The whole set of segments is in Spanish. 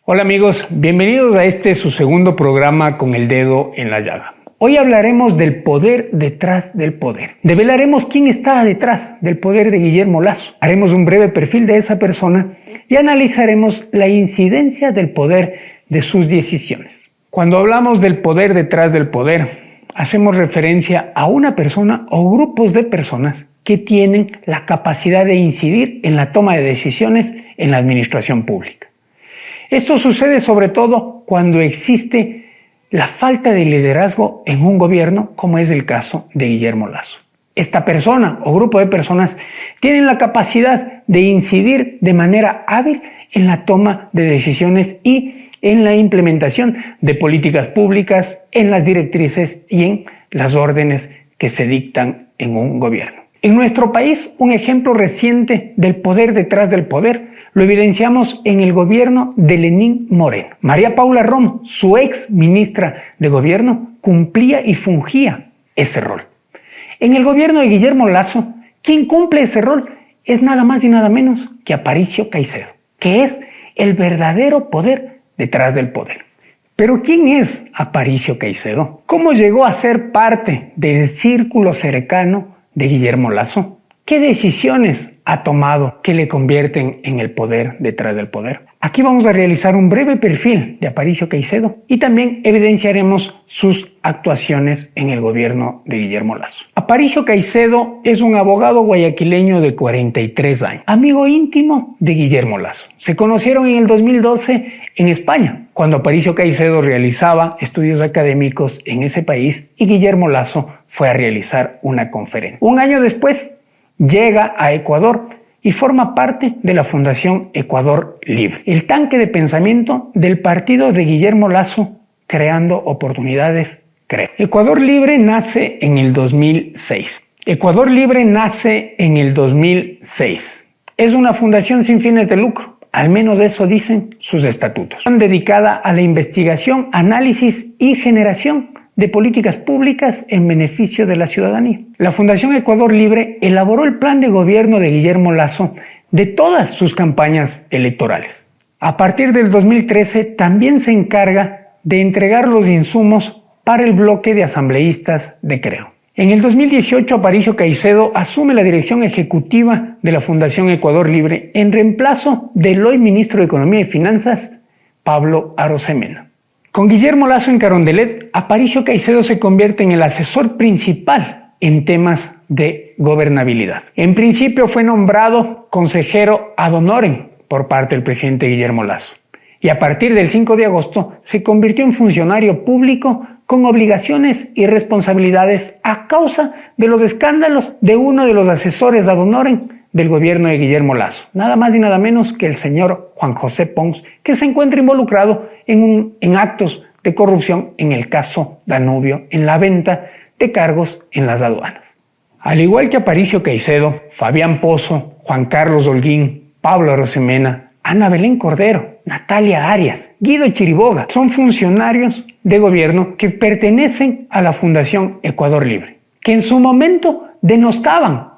Hola amigos, bienvenidos a su segundo programa con el dedo en la llaga. Hoy hablaremos del poder detrás del poder. Develaremos quién está detrás del poder de Guillermo Lasso. Haremos un breve perfil de esa persona y analizaremos la incidencia del poder de sus decisiones. Cuando hablamos del poder detrás del poder, hacemos referencia a una persona o grupos de personas que tienen la capacidad de incidir en la toma de decisiones en la administración pública. Esto sucede sobre todo cuando existe la falta de liderazgo en un gobierno, como es el caso de Guillermo Lasso. Esta persona o grupo de personas tienen la capacidad de incidir de manera hábil en la toma de decisiones y en la implementación de políticas públicas, en las directrices y en las órdenes que se dictan en un gobierno. En nuestro país, un ejemplo reciente del poder detrás del poder lo evidenciamos en el gobierno de Lenín Moreno. María Paula Romo, su ex ministra de gobierno, cumplía y fungía ese rol. En el gobierno de Guillermo Lasso, quien cumple ese rol es nada más y nada menos que Aparicio Caicedo, que es el verdadero poder detrás del poder. Pero ¿quién es Aparicio Caicedo? ¿Cómo llegó a ser parte del círculo cercano de Guillermo Lasso? ¿Qué decisiones ha tomado que le convierten en el poder detrás del poder? Aquí vamos a realizar un breve perfil de Aparicio Caicedo y también evidenciaremos sus actuaciones en el gobierno de Guillermo Lasso. Aparicio Caicedo es un abogado guayaquileño de 43 años, amigo íntimo de Guillermo Lasso. Se conocieron en el 2012 en España, cuando Aparicio Caicedo realizaba estudios académicos en ese país y Guillermo Lasso fue a realizar una conferencia. Un año después, llega a Ecuador y forma parte de la Fundación Ecuador Libre, el tanque de pensamiento del partido de Guillermo Lasso, creando oportunidades. Ecuador Libre nace en el 2006. Ecuador Libre nace en el 2006. Es una fundación sin fines de lucro, al menos eso dicen sus estatutos. Dedicada a la investigación, análisis y generación de políticas públicas en beneficio de la ciudadanía. La Fundación Ecuador Libre elaboró el plan de gobierno de Guillermo Lasso de todas sus campañas electorales. A partir del 2013 también se encarga de entregar los insumos para el bloque de asambleístas de Creo. En el 2018 Aparicio Caicedo asume la dirección ejecutiva de la Fundación Ecuador Libre en reemplazo del hoy ministro de Economía y Finanzas, Pablo Arosemena. Con Guillermo Lasso en Carondelet, Aparicio Caicedo se convierte en el asesor principal en temas de gobernabilidad. En principio fue nombrado consejero ad honorem por parte del presidente Guillermo Lasso y a partir del 5 de agosto se convirtió en funcionario público con obligaciones y responsabilidades a causa de los escándalos de uno de los asesores ad honorem del gobierno de Guillermo Lasso, nada más y nada menos que el señor Juan José Pons, que se encuentra involucrado en actos de corrupción en el caso Danubio, en la venta de cargos en las aduanas. Al igual que Aparicio Caicedo, Fabián Pozo, Juan Carlos Holguín, Pablo Arosemena, Ana Belén Cordero, Natalia Arias, Guido Chiriboga, son funcionarios de gobierno que pertenecen a la Fundación Ecuador Libre, que en su momento denostaban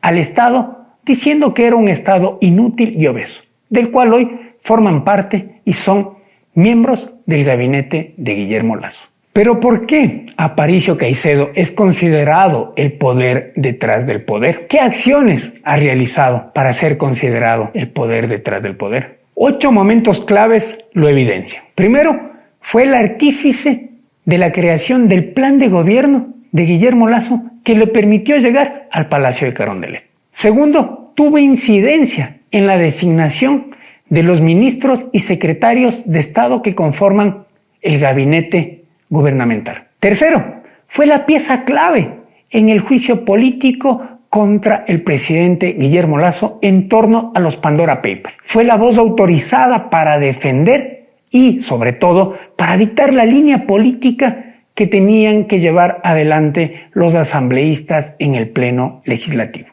al Estado diciendo que era un Estado inútil y obeso, del cual hoy forman parte y son miembros del gabinete de Guillermo Lasso. Pero ¿por qué Aparicio Caicedo es considerado el poder detrás del poder? ¿Qué acciones ha realizado para ser considerado el poder detrás del poder? 8 momentos claves lo evidencian. Primero, fue el artífice de la creación del plan de gobierno de Guillermo Lasso que le permitió llegar al Palacio de Carondelet. Segundo, tuvo incidencia en la designación de los ministros y secretarios de Estado que conforman el gabinete gubernamental. Tercero, fue la pieza clave en el juicio político contra el presidente Guillermo Lasso en torno a los Pandora Papers. Fue la voz autorizada para defender y, sobre todo, para dictar la línea política que tenían que llevar adelante los asambleístas en el Pleno Legislativo.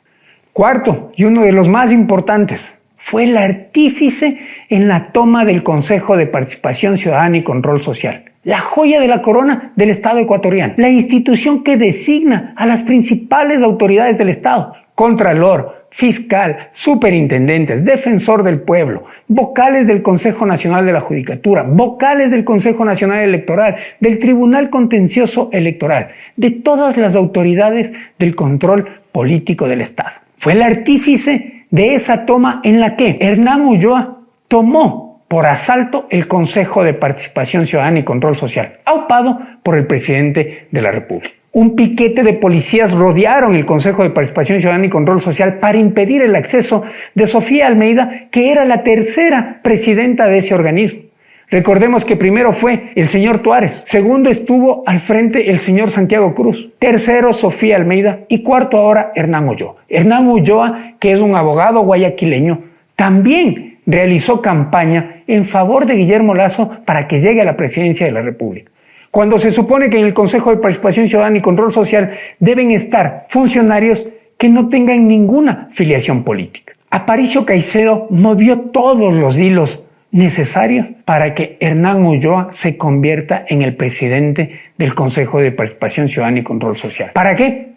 Cuarto, y uno de los más importantes, fue el artífice en la toma del Consejo de Participación Ciudadana y Control Social, la joya de la corona del Estado ecuatoriano, la institución que designa a las principales autoridades del Estado, Contralor, fiscal, superintendentes, defensor del pueblo, vocales del Consejo Nacional de la Judicatura, vocales del Consejo Nacional Electoral, del Tribunal Contencioso Electoral, de todas las autoridades del control político del Estado. Fue el artífice de esa toma en la que Hernán Ulloa tomó por asalto el Consejo de Participación Ciudadana y Control Social, aupado por el presidente de la República. Un piquete de policías rodearon el Consejo de Participación Ciudadana y Control Social para impedir el acceso de Sofía Almeida, que era la tercera presidenta de ese organismo. Recordemos que primero fue el señor Tuárez, segundo estuvo al frente el señor Santiago Cruz, tercero Sofía Almeida y cuarto ahora Hernán Ulloa. Hernán Ulloa, que es un abogado guayaquileño, también realizó campaña en favor de Guillermo Lasso para que llegue a la presidencia de la República. Cuando se supone que en el Consejo de Participación Ciudadana y Control Social deben estar funcionarios que no tengan ninguna filiación política. Aparicio Caicedo movió todos los hilos necesarios para que Hernán Ulloa se convierta en el presidente del Consejo de Participación Ciudadana y Control Social. ¿Para qué?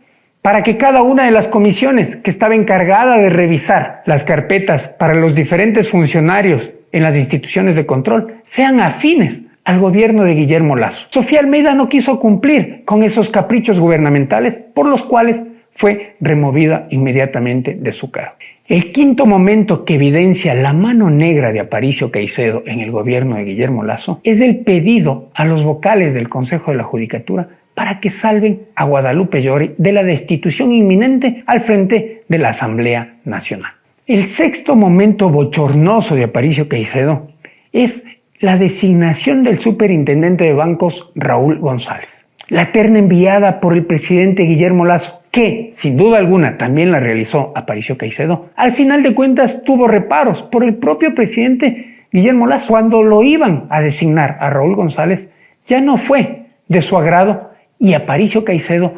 Para que cada una de las comisiones que estaba encargada de revisar las carpetas para los diferentes funcionarios en las instituciones de control sean afines al gobierno de Guillermo Lasso. Sofía Almeida no quiso cumplir con esos caprichos gubernamentales por los cuales fue removida inmediatamente de su cargo. El quinto momento que evidencia la mano negra de Aparicio Caicedo en el gobierno de Guillermo Lasso es el pedido a los vocales del Consejo de la Judicatura para que salven a Guadalupe Llori de la destitución inminente al frente de la Asamblea Nacional. El sexto momento bochornoso de Aparicio Caicedo es la designación del superintendente de bancos Raúl González. La terna enviada por el presidente Guillermo Lasso, que sin duda alguna también la realizó Aparicio Caicedo, al final de cuentas tuvo reparos por el propio presidente Guillermo Lasso. Cuando lo iban a designar a Raúl González, ya no fue de su agrado y Aparicio Caicedo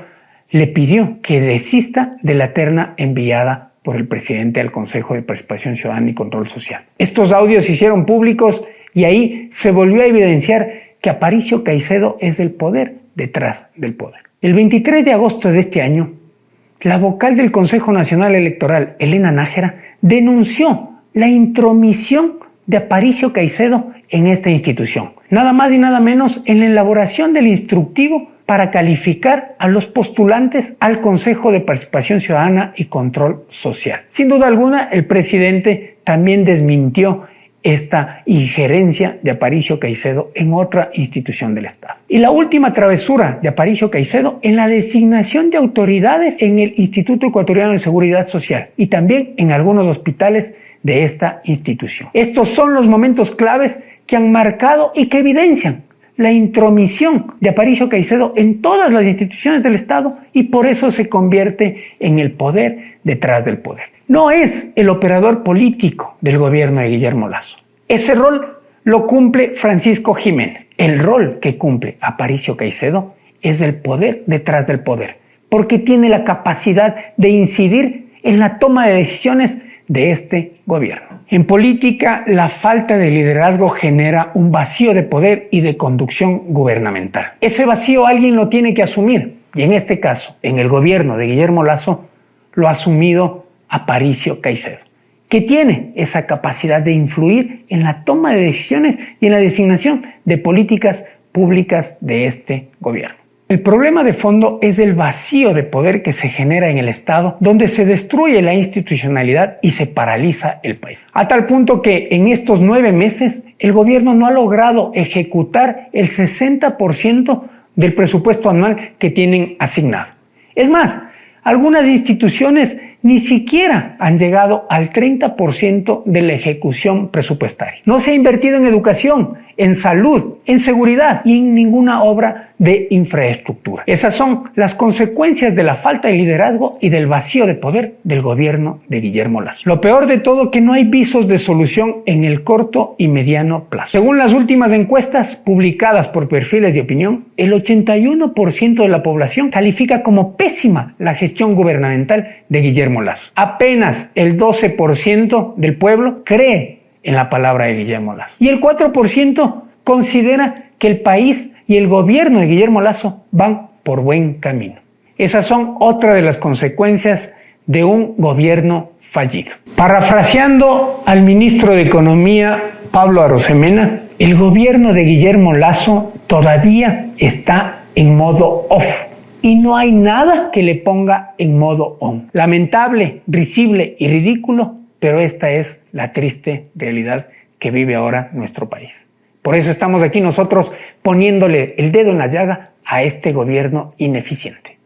le pidió que desista de la terna enviada por el presidente al Consejo de Participación Ciudadana y Control Social. Estos audios se hicieron públicos y ahí se volvió a evidenciar que Aparicio Caicedo es el poder detrás del poder. El 23 de agosto de este año, la vocal del Consejo Nacional Electoral, Elena Nájera, denunció la intromisión de Aparicio Caicedo en esta institución. Nada más y nada menos en la elaboración del instructivo para calificar a los postulantes al Consejo de Participación Ciudadana y Control Social. Sin duda alguna, el presidente también desmintió esta injerencia de Aparicio Caicedo en otra institución del Estado. Y la última travesura de Aparicio Caicedo en la designación de autoridades en el Instituto Ecuatoriano de Seguridad Social y también en algunos hospitales de esta institución. Estos son los momentos claves que han marcado y que evidencian la intromisión de Aparicio Caicedo en todas las instituciones del Estado y por eso se convierte en el poder detrás del poder. No es el operador político del gobierno de Guillermo Lasso. Ese rol lo cumple Francisco Jiménez. El rol que cumple Aparicio Caicedo es el poder detrás del poder, porque tiene la capacidad de incidir en la toma de decisiones de este gobierno. En política, la falta de liderazgo genera un vacío de poder y de conducción gubernamental. Ese vacío alguien lo tiene que asumir, y en este caso, en el gobierno de Guillermo Lasso, lo ha asumido Aparicio Caicedo, que tiene esa capacidad de influir en la toma de decisiones y en la designación de políticas públicas de este gobierno. El problema de fondo es el vacío de poder que se genera en el Estado, donde se destruye la institucionalidad y se paraliza el país. A tal punto que en estos 9 meses el gobierno no ha logrado ejecutar el 60% del presupuesto anual que tienen asignado. Es más, algunas instituciones ni siquiera han llegado al 30% de la ejecución presupuestaria. No se ha invertido en educación, en salud, en seguridad y en ninguna obra de infraestructura. Esas son las consecuencias de la falta de liderazgo y del vacío de poder del gobierno de Guillermo Lasso. Lo peor de todo es que no hay visos de solución en el corto y mediano plazo. Según las últimas encuestas publicadas por Perfiles de Opinión, el 81% de la población califica como pésima la gestión gubernamental de Guillermo Lasso. Apenas el 12% del pueblo cree en la palabra de Guillermo Lasso. Y el 4% considera que el país y el gobierno de Guillermo Lasso van por buen camino. Esas son otra de las consecuencias de un gobierno fallido. Parafraseando al ministro de Economía, Pablo Arosemena, el gobierno de Guillermo Lasso todavía está en modo off y no hay nada que le ponga en modo on. Lamentable, risible y ridículo, pero esta es la triste realidad que vive ahora nuestro país. Por eso estamos aquí nosotros poniéndole el dedo en la llaga a este gobierno ineficiente.